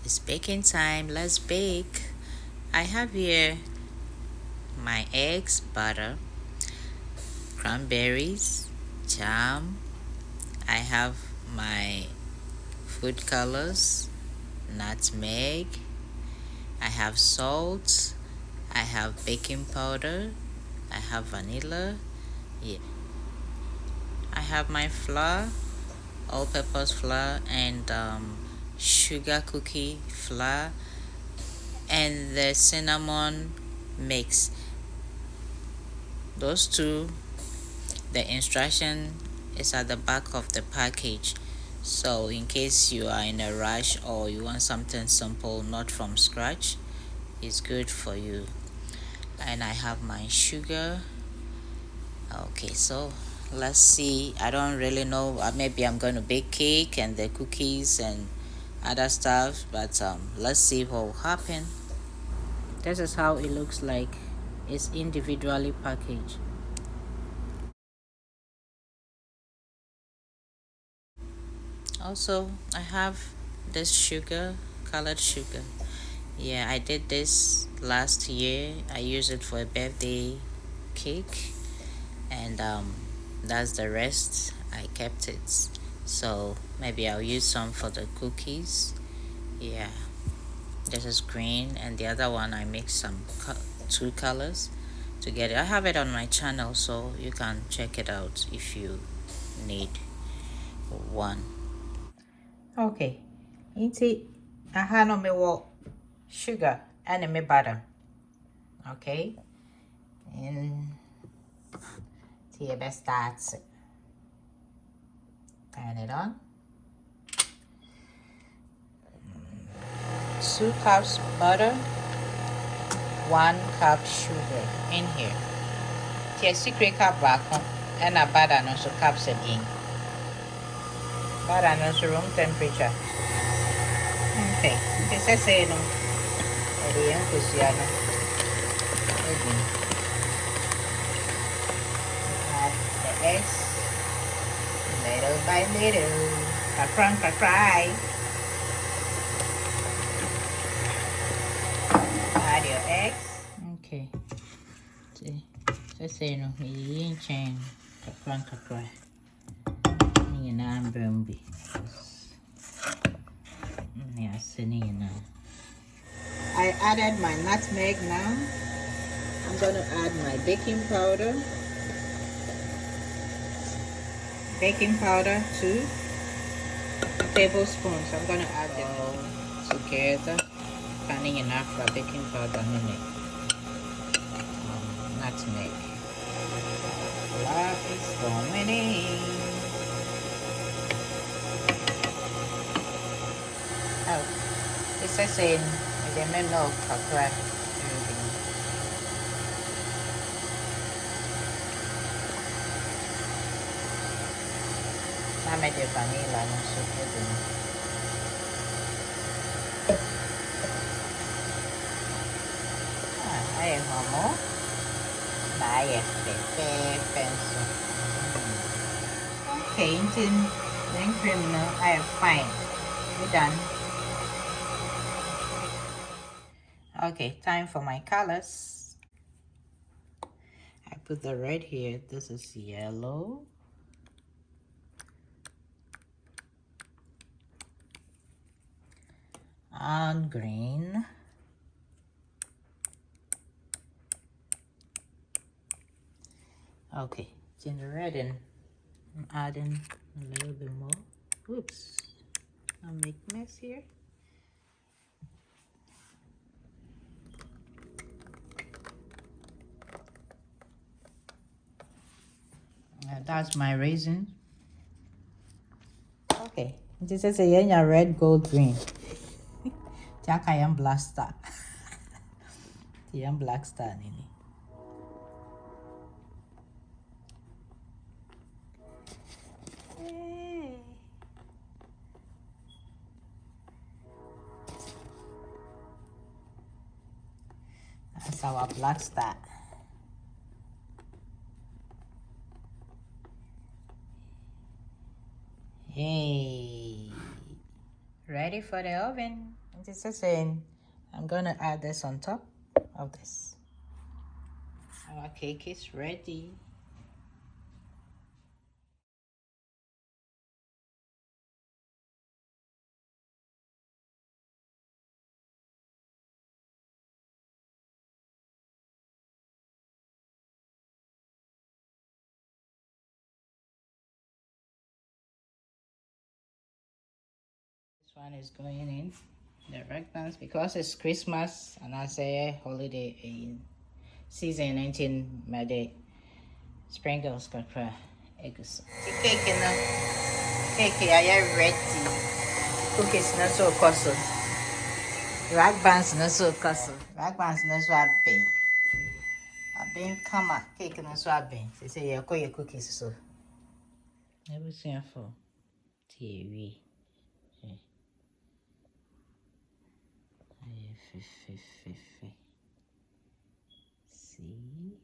It's baking time. Let's bake. I have here my eggs, butter, cranberries, jam. I have my food colors, nutmeg. I have salt. I have baking powder. I have vanilla. Yeah. I have my flour, all-purpose flour, and sugar cookie flour, and the cinnamon mix. Those two, the instruction is at the back of the package. So in case you are in a rush or you want something simple, not from scratch, it's good for you. And I have my sugar. Okay, so let's see. I don't really know. Maybe I'm going to bake cake and the cookies and other stuff, but let's see what will happen. This is how it looks like. It's individually packaged. Also, I have this sugar, colored sugar. Yeah, I did this last year. I used it for a birthday cake, and that's the rest. I kept it. So maybe I'll use some for the cookies. Yeah, this is green, and the other one I mix some two colors together. I have it on my channel, so you can check it out if you need one. Okay, inti aha no me wo sugar and me butter. Okay, and the best starts. Turn it on. 2 cups butter, 1 cup sugar in here. The secret cup back and a butter no so cups again. Butter no so room temperature. Okay, this is say no. The entusiasm. Add the eggs little by little. Cry. Add your eggs. Okay. See, say no. You ain't chain. Cry. You know I'm brumby. Yeah, sitting you know. I added my nutmeg now. I'm gonna add my baking powder. Baking powder 2 tablespoons. I'm gonna add them all together. Finding enough for baking powder in it. Nutmeg. Love is going in. Oh, it says in the menu kakra. I made the vanilla no so good. I am more. I am pencil. Okay, then cream now. I am fine. We're done. Okay, time for my colors. I put the red here. This is yellow. And green. Okay, it's in the red and I'm adding a little bit more. Oops, I'll make mess here. That's my raisin. Okay, this is a red, gold, green. Jack, I am black star. I am black star, Nini. That's our black star. Hey, ready for the oven. This is saying I'm gonna add this on top of this. Our cake is ready. This one is going in the rectangles because it's Christmas and I say holiday in season 19 made sprinkles kakra eggs. The cake in the cake are you ready? Cookies not so costly. Rag bands not so costly. Rag bands not so big. A big come cake not so big. They say you call your cookies so. Everything for TV. See?